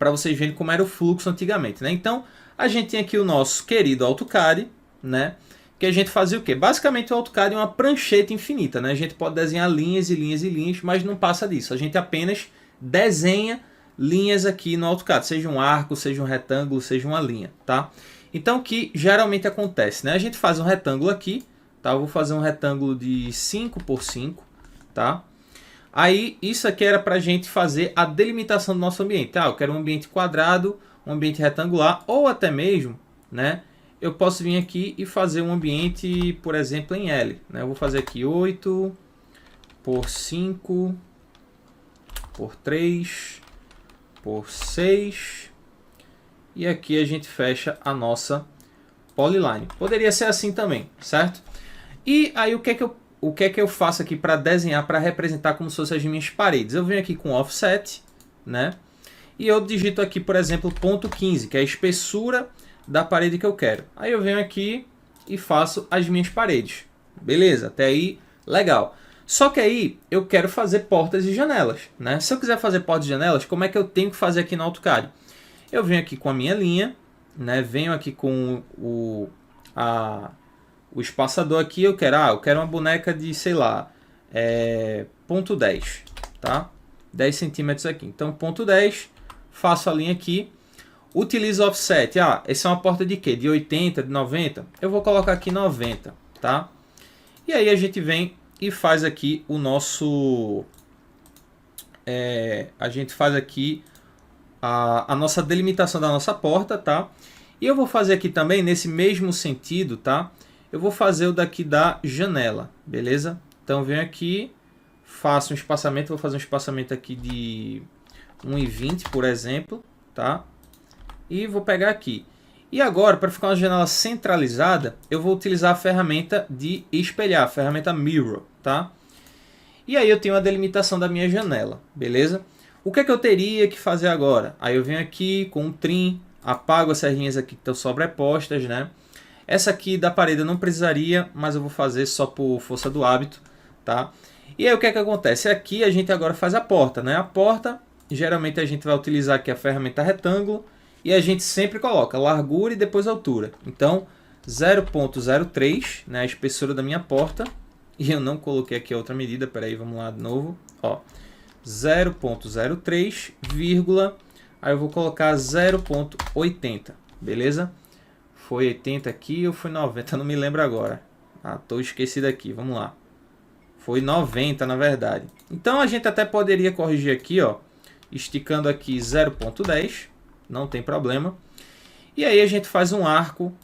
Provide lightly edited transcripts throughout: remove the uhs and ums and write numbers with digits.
para vocês verem como era o fluxo antigamente, né? Então, a gente tem aqui o nosso querido AutoCAD, né? Que a gente fazia o quê? Basicamente o AutoCAD é uma prancheta infinita, né? A gente pode desenhar linhas e linhas e linhas, mas não passa disso. A gente apenas desenha linhas aqui no AutoCAD, seja um arco, seja um retângulo, seja uma linha, tá? Então o que geralmente acontece, né? A gente faz um retângulo aqui, tá? Eu vou fazer um retângulo de 5 por 5, tá? Aí isso aqui era para a gente fazer a delimitação do nosso ambiente. Ah, eu quero um ambiente quadrado, um ambiente retangular, ou até mesmo, né? Eu posso vir aqui e fazer um ambiente, por exemplo, em L, né? Eu vou fazer aqui 8 por 5 por 3 por 6. E aqui a gente fecha a nossa polyline. Poderia ser assim também, certo? E aí o que é que eu faço aqui para desenhar, para representar como se fossem as minhas paredes? Eu venho aqui com offset, né? E eu digito aqui, por exemplo, ponto 15, que é a espessura da parede que eu quero. Aí eu venho aqui e faço as minhas paredes. Beleza, até aí legal. Só que aí eu quero fazer portas e janelas, né? Se eu quiser fazer portas e janelas, como é que eu tenho que fazer aqui no AutoCAD? Eu venho aqui com a minha linha, né? Venho aqui com o espaçador aqui, eu quero uma boneca de, sei lá, ponto 10, tá? 10 centímetros aqui. Então, ponto 10, faço a linha aqui, utilizo offset. Essa é uma porta de quê? De 80, de 90? Eu vou colocar aqui 90, tá? E aí a gente vem e faz aqui o nosso... a gente faz aqui a nossa delimitação da nossa porta, tá? E eu vou fazer aqui também, nesse mesmo sentido, tá? Eu vou fazer o daqui da janela, beleza? Então eu venho aqui, faço um espaçamento, vou fazer um espaçamento aqui de 1,20, por exemplo, tá? E vou pegar aqui. E agora, para ficar uma janela centralizada, eu vou utilizar a ferramenta de espelhar, a ferramenta Mirror, tá? E aí eu tenho a delimitação da minha janela, beleza? O que é que eu teria que fazer agora? Aí eu venho aqui com um trim, apago essas linhas aqui que estão sobrepostas, né? Essa aqui da parede eu não precisaria, mas eu vou fazer só por força do hábito, tá? E aí o que é que acontece? Aqui a gente agora faz a porta, né? A porta, geralmente a gente vai utilizar aqui a ferramenta retângulo e a gente sempre coloca largura e depois altura. Então, 0,03, né? A espessura da minha porta. E eu não coloquei aqui a outra medida, peraí, vamos lá de novo. Ó, 0,03, aí eu vou colocar 0,80, beleza? Foi 80 aqui ou foi 90? Não me lembro agora. Tô esquecido aqui. Vamos lá. Foi 90 na verdade. Então a gente até poderia corrigir aqui, ó, esticando aqui 0,10. Não tem problema. E aí a gente faz um arco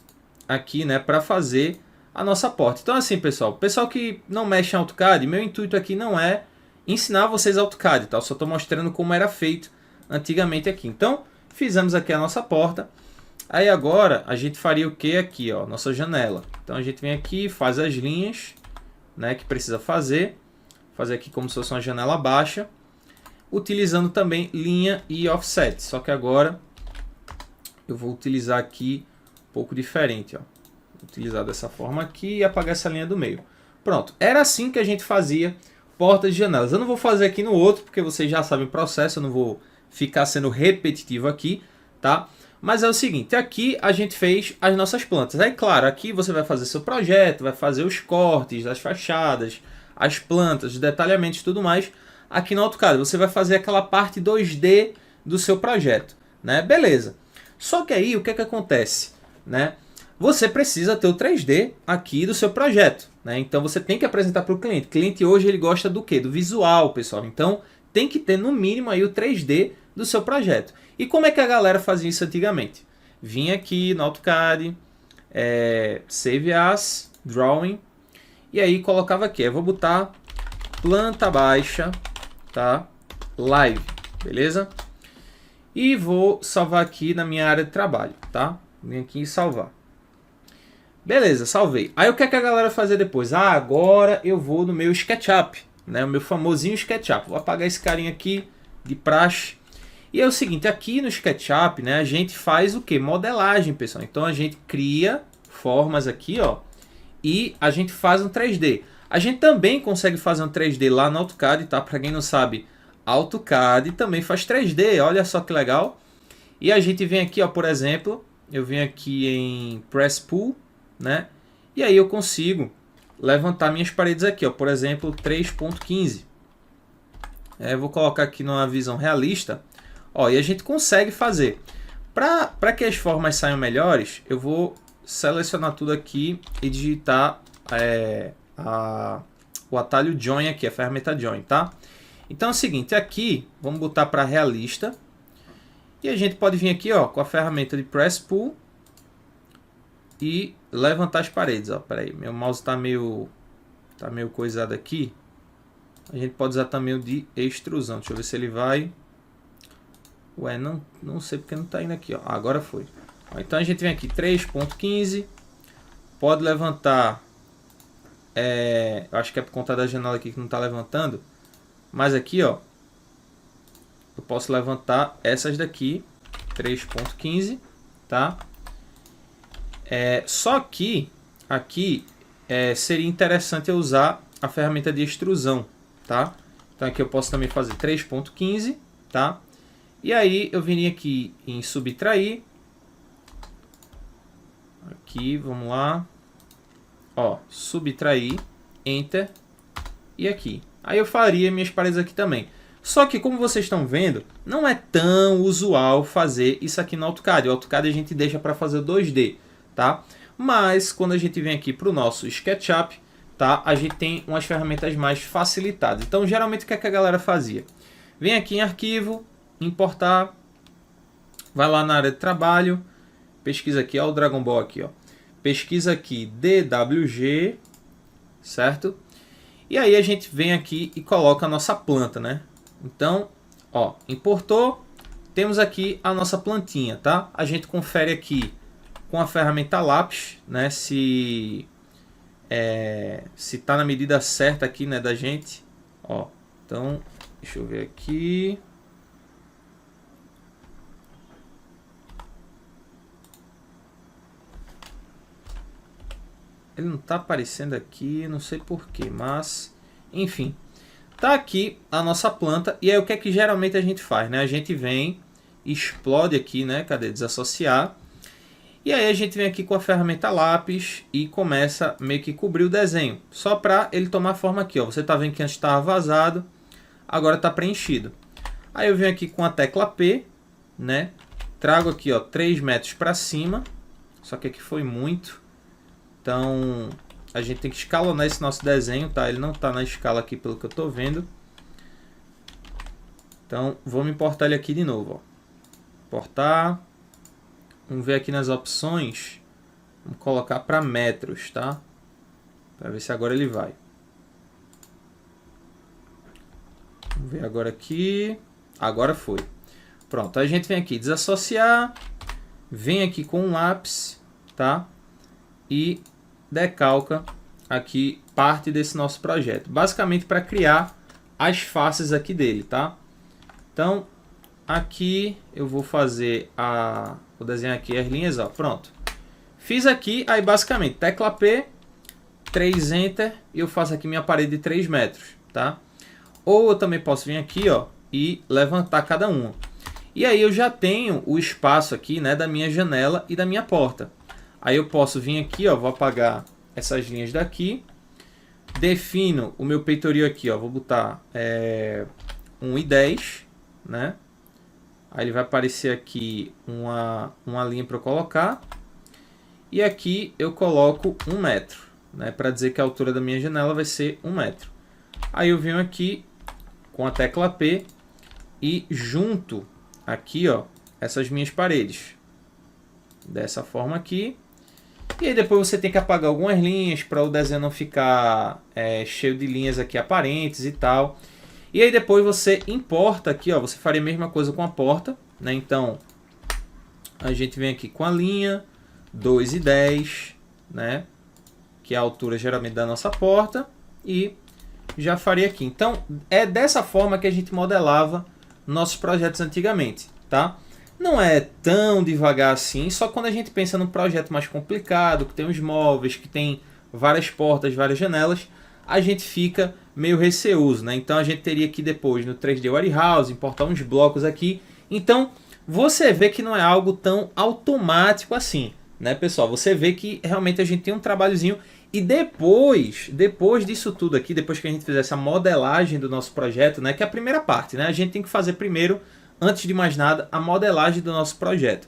aqui, né, para fazer a nossa porta. Então assim, pessoal que não mexe em AutoCAD, meu intuito aqui não é ensinar vocês AutoCAD, tá? Eu só estou mostrando como era feito antigamente aqui. Então fizemos aqui a nossa porta. Aí agora a gente faria o que aqui, ó, nossa janela. Então a gente vem aqui, faz as linhas, né, que precisa fazer aqui como se fosse uma janela baixa, utilizando também linha e offset. Só que agora eu vou utilizar aqui um pouco diferente, ó. Vou utilizar dessa forma aqui e apagar essa linha do meio. Pronto, era assim que a gente fazia portas e janelas. Eu não vou fazer aqui no outro, porque vocês já sabem o processo, eu não vou ficar sendo repetitivo aqui, tá? Mas é o seguinte, aqui a gente fez as nossas plantas. Aí, claro, aqui você vai fazer seu projeto, vai fazer os cortes, as fachadas, as plantas, os detalhamentos e tudo mais. Aqui no AutoCAD você vai fazer aquela parte 2D do seu projeto, né? Beleza. Só que aí, o que é que acontece, né? Você precisa ter o 3D aqui do seu projeto, né? Então você tem que apresentar para o cliente. O cliente hoje ele gosta do quê? Do visual, pessoal. Então tem que ter no mínimo aí o 3D do seu projeto. E como é que a galera fazia isso antigamente? Vinha aqui no AutoCAD, Save As, Drawing, e aí colocava aqui, eu vou botar planta baixa, tá? Live, beleza? E vou salvar aqui na minha área de trabalho, tá? Vim aqui e salvar. Beleza, salvei. Aí o que é que a galera fazia depois? Agora eu vou no meu SketchUp, né? O meu famosinho SketchUp. Vou apagar esse carinha aqui de praxe. E é o seguinte, aqui no SketchUp, né, a gente faz o que? Modelagem, pessoal. Então a gente cria formas aqui, ó, e a gente faz um 3D. A gente também consegue fazer um 3D lá no AutoCAD, tá? Para quem não sabe, AutoCAD também faz 3D, olha só que legal. E a gente vem aqui, ó, por exemplo, eu venho aqui em Press Pull, né? E aí eu consigo levantar minhas paredes aqui, ó, por exemplo, 3.15. Eu vou colocar aqui numa visão realista, ó, e a gente consegue fazer. Para que as formas saiam melhores, eu vou selecionar tudo aqui e digitar o atalho Join aqui, a ferramenta Join, tá? Então é o seguinte, aqui, vamos botar para realista. E a gente pode vir aqui, ó, com a ferramenta de Press Pull e levantar as paredes, ó. Pera aí, meu mouse tá meio coisado aqui. A gente pode usar também o de extrusão. Deixa eu ver se ele vai. Ué, não sei porque não tá indo aqui, ó. Agora foi. Ó, então a gente vem aqui 3.15. Pode levantar. Eu acho que é por conta da janela aqui que não tá levantando. Mas aqui, ó, eu posso levantar essas daqui, 3.15, tá? Só que aqui seria interessante eu usar a ferramenta de extrusão, tá? Então aqui eu posso também fazer 3.15, tá? E aí eu viria aqui em subtrair. Aqui, vamos lá. Ó, subtrair, Enter. E aqui. Aí eu faria minhas paredes aqui também. Só que, como vocês estão vendo, não é tão usual fazer isso aqui no AutoCAD. O AutoCAD a gente deixa para fazer 2D, tá? Mas, quando a gente vem aqui para o nosso SketchUp, tá? A gente tem umas ferramentas mais facilitadas. Então, geralmente, o que é que a galera fazia? Vem aqui em Arquivo, Importar, vai lá na área de Trabalho, pesquisa aqui, ó, o Dragon Ball aqui, ó. Pesquisa aqui DWG, certo? E aí a gente vem aqui e coloca a nossa planta, né? Então, ó, importou, temos aqui a nossa plantinha, tá? A gente confere aqui com a ferramenta lápis, né? Se tá na medida certa aqui, né, da gente. Ó, então, deixa eu ver aqui. Ele não tá aparecendo aqui, não sei porquê, mas enfim. Tá aqui a nossa planta. E aí o que é que geralmente a gente faz, né? A gente vem, explode aqui, né? Cadê? Desassociar. E aí a gente vem aqui com a ferramenta lápis e começa meio que cobrir o desenho. Só para ele tomar forma aqui, ó. Você tá vendo que antes estava vazado, agora tá preenchido. Aí eu venho aqui com a tecla P, né? Trago aqui, ó, 3 metros para cima. Só que aqui foi muito. Então, a gente tem que escalonar esse nosso desenho, tá? Ele não está na escala aqui pelo que eu estou vendo. Então, vamos importar ele aqui de novo, ó. Importar. Vamos ver aqui nas opções. Vamos colocar para metros, tá? Para ver se agora ele vai. Vamos ver agora aqui. Agora foi. Pronto, a gente vem aqui desassociar. Vem aqui com um lápis, tá? E decalca aqui parte desse nosso projeto. Basicamente para criar as faces aqui dele, tá? Então, aqui eu vou fazer vou desenhar aqui as linhas, ó. Pronto. Fiz aqui, aí basicamente, tecla P, 3 Enter, e eu faço aqui minha parede de 3 metros, tá? Ou eu também posso vir aqui, ó, e levantar cada uma. E aí eu já tenho o espaço aqui, né, da minha janela e da minha porta. Aí eu posso vir aqui, ó, vou apagar essas linhas daqui. Defino o meu peitoril aqui, ó, vou botar 1,10, né? Aí ele vai aparecer aqui uma linha para eu colocar. E aqui eu coloco 1 metro, né? Para dizer que a altura da minha janela vai ser 1 metro. Aí eu venho aqui com a tecla P e junto aqui, ó, essas minhas paredes. Dessa forma aqui. E aí depois você tem que apagar algumas linhas para o desenho não ficar cheio de linhas aqui aparentes e tal. E aí depois você importa aqui, ó, você faria a mesma coisa com a porta, né? Então a gente vem aqui com a linha 2,10, né? Que é a altura geralmente da nossa porta, e já faria aqui. Então é dessa forma que a gente modelava nossos projetos antigamente, tá? Não é tão devagar assim, só quando a gente pensa num projeto mais complicado, que tem os móveis, que tem várias portas, várias janelas, a gente fica meio receoso, né? Então a gente teria que depois no 3D Warehouse importar uns blocos aqui. Então você vê que não é algo tão automático assim, né, pessoal? Você vê que realmente a gente tem um trabalhozinho e depois disso tudo aqui, depois que a gente fizer essa modelagem do nosso projeto, né, que é a primeira parte, né? A gente tem que fazer primeiro, antes de mais nada, a modelagem do nosso projeto.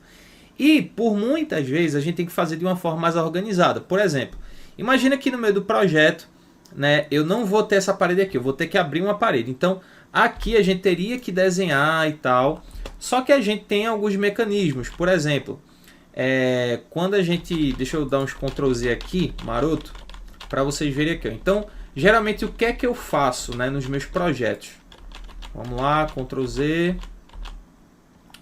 E por muitas vezes a gente tem que fazer de uma forma mais organizada. Por exemplo, imagina que no meio do projeto, né, eu não vou ter essa parede aqui, eu vou ter que abrir uma parede. Então aqui a gente teria que desenhar e tal. Só que a gente tem alguns mecanismos. Por exemplo, quando a gente... Deixa eu dar uns Ctrl Z aqui, maroto, para vocês verem aqui. Ó. Então, geralmente o que é que eu faço, né, nos meus projetos? Vamos lá, Ctrl Z.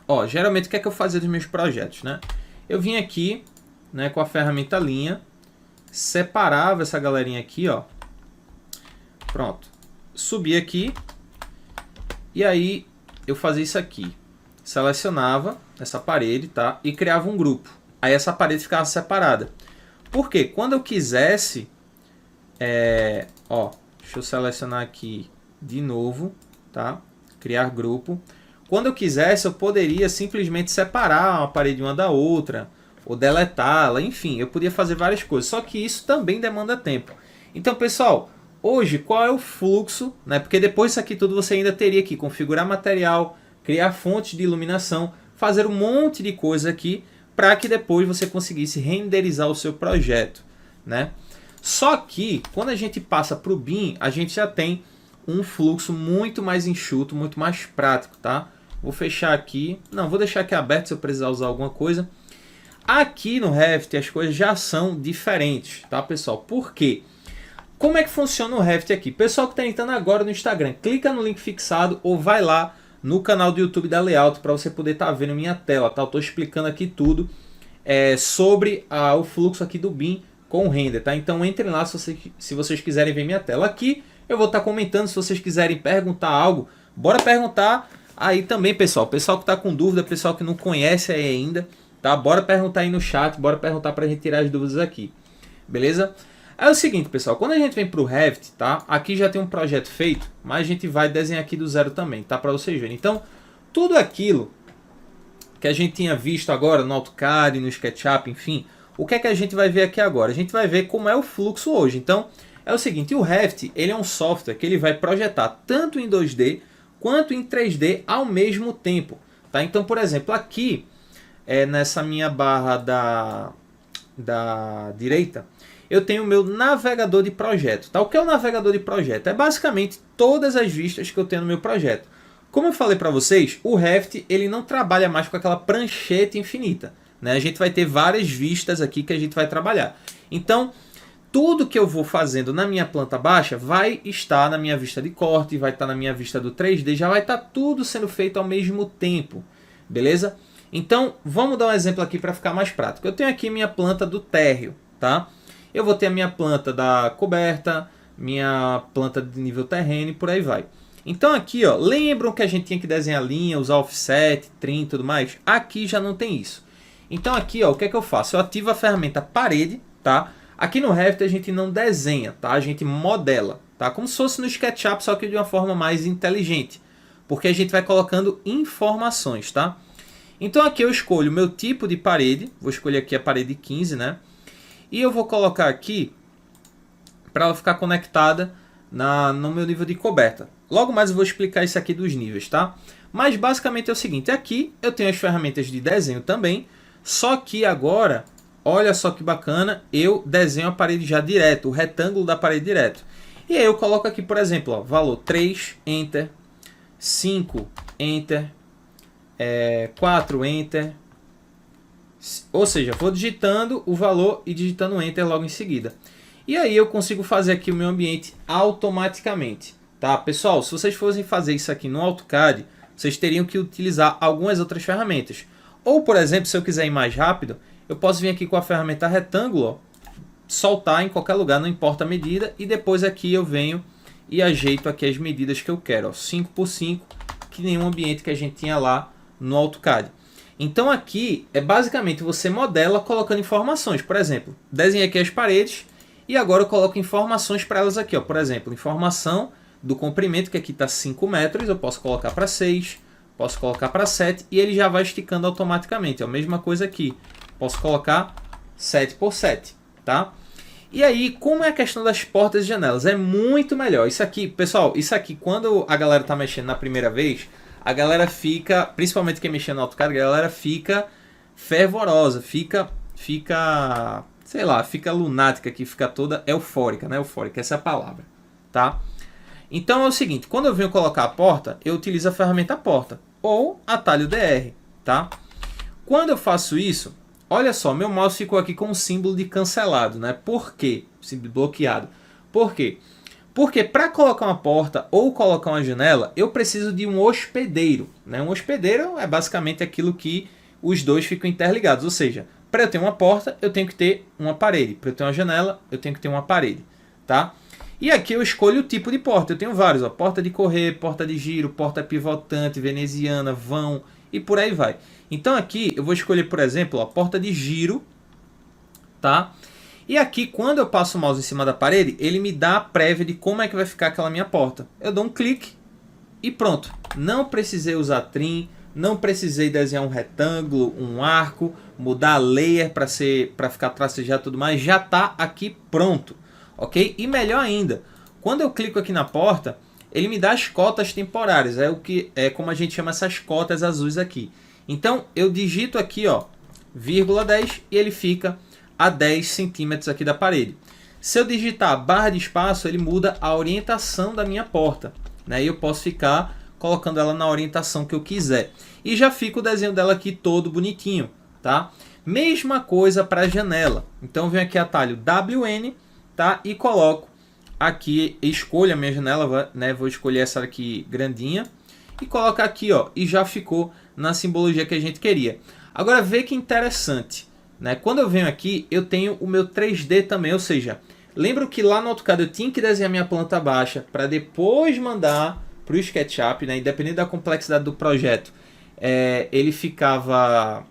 Ó, geralmente o que é que eu fazia dos meus projetos, né? Eu vim aqui, né, com a ferramenta linha, separava essa galerinha aqui, ó. Pronto. Subi aqui e aí eu fazia isso aqui. Selecionava essa parede, tá? E criava um grupo. Aí essa parede ficava separada. Por quê? Quando eu quisesse, ó, deixa eu selecionar aqui de novo, tá? Criar grupo. Quando eu quisesse, eu poderia simplesmente separar uma parede uma da outra, ou deletá-la, enfim, eu podia fazer várias coisas. Só que isso também demanda tempo. Então, pessoal, hoje qual é o fluxo, né? Porque depois disso aqui tudo você ainda teria que configurar material, criar fontes de iluminação, fazer um monte de coisa aqui para que depois você conseguisse renderizar o seu projeto, né? Só que quando a gente passa para o BIM, a gente já tem um fluxo muito mais enxuto, muito mais prático, tá? Vou fechar aqui, não, vou deixar aqui aberto se eu precisar usar alguma coisa. Aqui no Revit as coisas já são diferentes, tá, pessoal? Por quê? Como é que funciona o Revit aqui? Pessoal que está entrando agora no Instagram, clica no link fixado ou vai lá no canal do YouTube da Layout para você poder estar vendo minha tela, tá? Eu estou explicando aqui tudo sobre o fluxo aqui do BIM com o render, tá? Então entrem lá se vocês quiserem ver minha tela. Aqui eu vou estar comentando, se vocês quiserem perguntar algo, bora perguntar aí também, pessoal. Pessoal que está com dúvida, pessoal que não conhece aí ainda, tá? Bora perguntar aí no chat, bora perguntar para a gente tirar as dúvidas aqui, beleza? É o seguinte, pessoal, quando a gente vem para o Revit, tá? Aqui já tem um projeto feito, mas a gente vai desenhar aqui do zero também, tá? Para vocês verem. Então, tudo aquilo que a gente tinha visto agora no AutoCAD, no SketchUp, enfim, o que é que a gente vai ver aqui agora? A gente vai ver como é o fluxo hoje. Então, é o seguinte, o Revit, ele é um software que ele vai projetar tanto em 2D quanto em 3D ao mesmo tempo, tá? Então, por exemplo, aqui, nessa minha barra da direita, eu tenho o meu navegador de projeto. Tá? O que é o navegador de projeto? É basicamente todas as vistas que eu tenho no meu projeto. Como eu falei para vocês, o Revit ele não trabalha mais com aquela prancheta infinita, né? A gente vai ter várias vistas aqui que a gente vai trabalhar. Então, tudo que eu vou fazendo na minha planta baixa vai estar na minha vista de corte, vai estar na minha vista do 3D, já vai estar tudo sendo feito ao mesmo tempo, beleza? Então, vamos dar um exemplo aqui para ficar mais prático. Eu tenho aqui minha planta do térreo, tá? Eu vou ter a minha planta da coberta, minha planta de nível terreno e por aí vai. Então aqui, ó, lembram que a gente tinha que desenhar linha, usar offset, trim e tudo mais? Aqui já não tem isso. Então aqui, ó, o que é que eu faço? Eu ativo a ferramenta parede, tá? Aqui no Revit a gente não desenha, tá? A gente modela, tá? Como se fosse no SketchUp, só que de uma forma mais inteligente. Porque a gente vai colocando informações, tá? Então aqui eu escolho o meu tipo de parede, vou escolher aqui a parede 15, né? E eu vou colocar aqui para ela ficar conectada no meu nível de coberta. Logo mais eu vou explicar isso aqui dos níveis, tá? Mas basicamente é o seguinte, aqui eu tenho as ferramentas de desenho também, só que agora, olha só que bacana, eu desenho a parede já direto, o retângulo da parede direto. E aí eu coloco aqui, por exemplo, ó, valor 3, Enter, 5, Enter, 4, Enter. Ou seja, vou digitando o valor e digitando Enter logo em seguida. E aí eu consigo fazer aqui o meu ambiente automaticamente. Tá? Pessoal, se vocês fossem fazer isso aqui no AutoCAD, vocês teriam que utilizar algumas outras ferramentas. Ou, por exemplo, se eu quiser ir mais rápido, eu posso vir aqui com a ferramenta retângulo, ó, soltar em qualquer lugar, não importa a medida, e depois aqui eu venho e ajeito aqui as medidas que eu quero. Ó, 5 por 5, que nem um ambiente que a gente tinha lá no AutoCAD. Então aqui é basicamente você modela colocando informações. Por exemplo, desenhei aqui as paredes e agora eu coloco informações para elas aqui. Ó. Por exemplo, informação do comprimento, que aqui está 5 metros, eu posso colocar para 6, posso colocar para 7 e ele já vai esticando automaticamente. É a mesma coisa aqui. Posso colocar 7 por 7, tá? E aí, como é a questão das portas e janelas? É muito melhor. Isso aqui, pessoal, isso aqui, quando a galera tá mexendo na primeira vez, a galera fica, principalmente quem mexendo no AutoCAD, a galera fica fervorosa, fica, sei lá, fica lunática aqui, fica toda eufórica, né? Eufórica, essa é a palavra, tá? Então é o seguinte, quando eu venho colocar a porta, eu utilizo a ferramenta porta, ou atalho DR, tá? Quando eu faço isso, olha só, meu mouse ficou aqui com um símbolo de cancelado, né? Por quê? Símbolo bloqueado. Por quê? Porque para colocar uma porta ou colocar uma janela, eu preciso de um hospedeiro, né? Um hospedeiro é basicamente aquilo que os dois ficam interligados, ou seja, para eu ter uma porta, eu tenho que ter uma parede. Para eu ter uma janela, eu tenho que ter uma parede, tá? E aqui eu escolho o tipo de porta. Eu tenho vários, ó, porta de correr, porta de giro, porta pivotante, veneziana, vão e por aí vai. Então aqui eu vou escolher, por exemplo, a porta de giro, tá? E aqui, quando eu passo o mouse em cima da parede, ele me dá a prévia de como é que vai ficar aquela minha porta. Eu dou um clique e pronto. Não precisei usar trim, não precisei desenhar um retângulo, um arco, mudar a layer para ficar tracejado e tudo mais. Já está aqui pronto, ok? E melhor ainda, quando eu clico aqui na porta, ele me dá as cotas temporárias. É como a gente chama essas cotas azuis aqui. Então eu digito aqui, ó, 0,10 e ele fica a 10 centímetros aqui da parede. Se eu digitar barra de espaço, ele muda a orientação da minha porta, né? E eu posso ficar colocando ela na orientação que eu quiser. E já fica o desenho dela aqui todo bonitinho, tá? Mesma coisa para a janela. Então eu venho aqui atalho WN, tá? E coloco aqui, escolho a minha janela, né? Vou escolher essa aqui grandinha e coloco aqui, ó, e já ficou na simbologia que a gente queria. Agora vê que interessante, né? Quando eu venho aqui, eu tenho o meu 3D também, ou seja, lembro que lá no AutoCAD eu tinha que desenhar minha planta baixa para depois mandar para o SketchUp, né? Independente da complexidade do projeto, ele ficava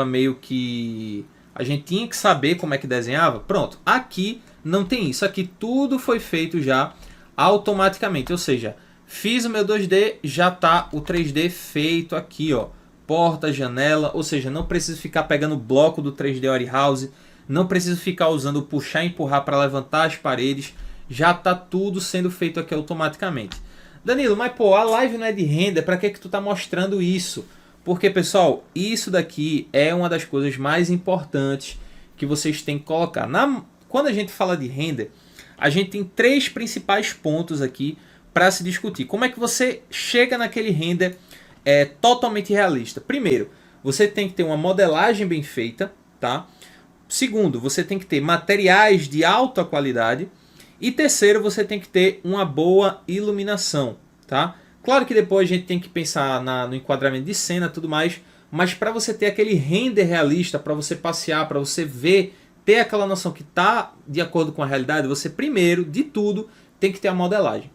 meio que a gente tinha que saber como é que desenhava. Pronto, aqui não tem isso, aqui tudo foi feito já automaticamente, ou seja, fiz o meu 2D, já está o 3D feito aqui, ó. Porta, janela, ou seja, não preciso ficar pegando o bloco do 3D Warehouse, não preciso ficar usando puxar e empurrar para levantar as paredes, já está tudo sendo feito aqui automaticamente. Danilo, mas pô, a live não é de render, para que tu tá mostrando isso? Porque, pessoal, isso daqui é uma das coisas mais importantes que vocês têm que colocar. Quando a gente fala de render, a gente tem 3 principais pontos aqui para se discutir. Como é que você chega naquele render totalmente realista? Primeiro, você tem que ter uma modelagem bem feita, tá? Segundo, você tem que ter materiais de alta qualidade. E terceiro, você tem que ter uma boa iluminação, tá? Claro que depois a gente tem que pensar no enquadramento de cena e tudo mais, mas para você ter aquele render realista, para você passear, para você ver, ter aquela noção que está de acordo com a realidade, você primeiro, de tudo, tem que ter a modelagem.